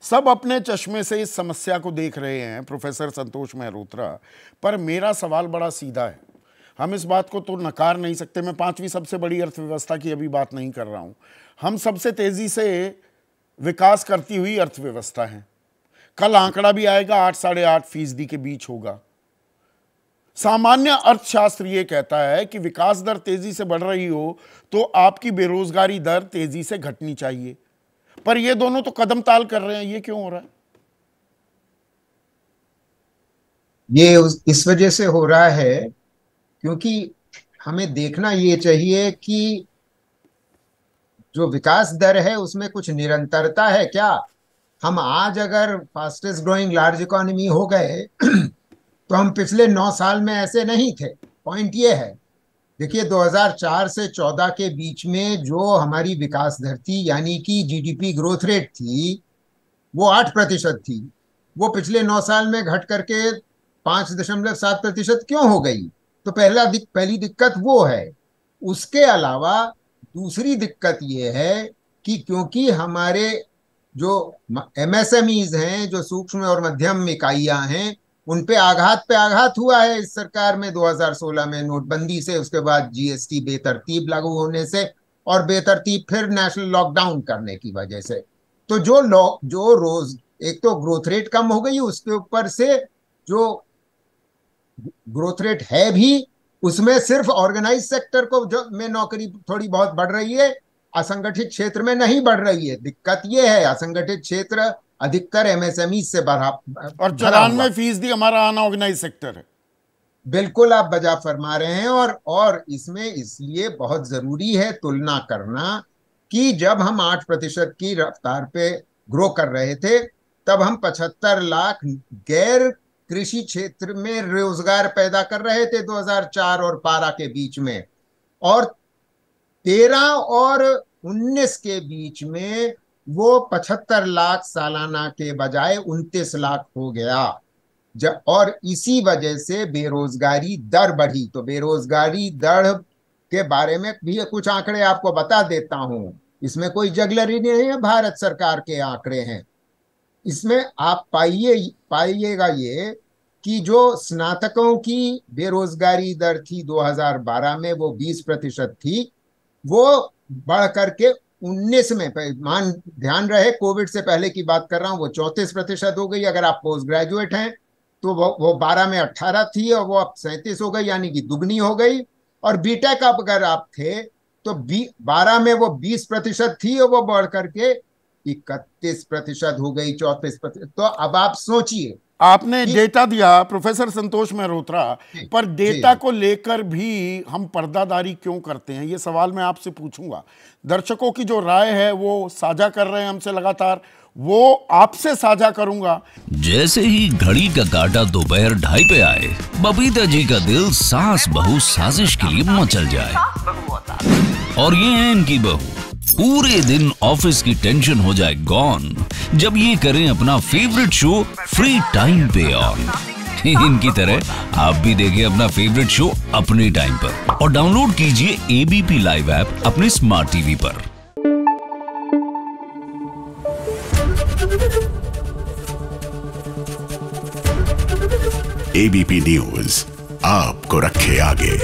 सब अपने चश्मे से इस समस्या को देख रहे हैं प्रोफेसर संतोष मेहरोत्रा, पर मेरा सवाल बड़ा सीधा है। हम इस बात को तो नकार नहीं सकते, मैं 5वीं सबसे बड़ी अर्थव्यवस्था की अभी बात नहीं कर रहा हूं। हम सबसे तेजी से विकास करती हुई अर्थव्यवस्था है। कल आंकड़ा भी आएगा, 8-8.5% के बीच होगा। सामान्य अर्थशास्त्र यह कहता है कि विकास दर तेजी से बढ़ रही हो तो आपकी बेरोजगारी दर तेजी से घटनी चाहिए, पर ये दोनों तो कदम ताल कर रहे हैं। ये क्यों हो रहा है? ये इस वजह से हो रहा है क्योंकि हमें देखना ये चाहिए कि जो विकास दर है उसमें कुछ निरंतरता है क्या। हम आज अगर फास्टेस्ट ग्रोइंग लार्ज इकोनॉमी हो गए तो हम पिछले 9 साल में ऐसे नहीं थे। पॉइंट ये है, देखिए 2004 से 14 के बीच में जो हमारी विकास दर थी, यानी कि जीडीपी ग्रोथ रेट थी, वो 8% थी। वो पिछले 9 साल में घट करके 5.7% क्यों हो गई? तो पहली दिक्कत वो है। उसके अलावा दूसरी दिक्कत ये है कि क्योंकि हमारे जो एमएसएमईज हैं, जो सूक्ष्म और मध्यम इकाइयां हैं, उन पे आघात हुआ है इस सरकार में 2016 में नोटबंदी से, उसके बाद जीएसटी बेतरतीब लागू होने से, और बेतरतीब फिर नेशनल लॉकडाउन करने की वजह से। तो जो रोज एक तो ग्रोथ रेट कम हो गई, उसके ऊपर से जो ग्रोथ रेट है भी उसमें सिर्फ ऑर्गेनाइज सेक्टर को जो में नौकरी थोड़ी बहुत बढ़ रही है, असंगठित क्षेत्र में नहीं बढ़ रही है। दिक्कत यह है, असंगठित क्षेत्र अधिकतर एमएसएमई से और भरा हुआ। 94% हमारा अनऑर्गेनाइज सेक्टर है। बिल्कुल आप बजा फरमा रहे हैं। और इसमें इसलिए बहुत जरूरी है तुलना करना कि जब हम 8% की रफ्तार पे ग्रो कर रहे थे, तब हम 75 लाख गैर कृषि क्षेत्र में रोजगार पैदा कर रहे थे 2004 और 12 के बीच में, और 13 और 19 के बीच में वो 75 लाख सालाना के बजाय 29 लाख हो गया। और इसी वजह से बेरोजगारी दर बढ़ी। तो बेरोजगारी दर के बारे में भी कुछ आंकड़े आपको बता देता हूं। इसमें कोई जगलरी नहीं है, भारत सरकार के आंकड़े हैं। इसमें आप पाइएगा ये कि जो स्नातकों की बेरोजगारी दर थी 2012 में, वो 20% थी। वो बढ़ करके 19 में, ध्यान रहे कोविड से पहले की बात कर रहा हूं, वो 34% हो गई। अगर आप पोस्ट ग्रेजुएट हैं तो वो 12 में 18 थी और वो अब 37 हो गई, यानी कि दुगनी हो गई। और बीटेक अब अगर आप थे तो 12 में वो 20% थी और वो बढ़ करके 31% हो गई, 34%। तो अब आप सोचिए, आपने डेटा दिया प्रोफेसर संतोष मेहरोत्रा, पर डेटा को लेकर भी हम पर्दादारी क्यों करते हैं, ये सवाल मैं आपसे पूछूंगा। दर्शकों की जो राय है वो साझा कर रहे हैं हमसे लगातार, वो आपसे साझा करूंगा। जैसे ही घड़ी का काटा दोपहर 2:30 पे आए, बबीता जी का दिल सास बहू साजिश के लिए मचल जाए। और ये है इनकी बहू, पूरे दिन ऑफिस की टेंशन हो जाए गॉन जब ये करें अपना फेवरेट शो फ्री टाइम पे ऑन। इनकी तरह आप भी देखिए अपना फेवरेट शो अपने टाइम पर और डाउनलोड कीजिए एबीपी लाइव ऐप अपने स्मार्ट टीवी पर। एबीपी न्यूज आपको रखे आगे।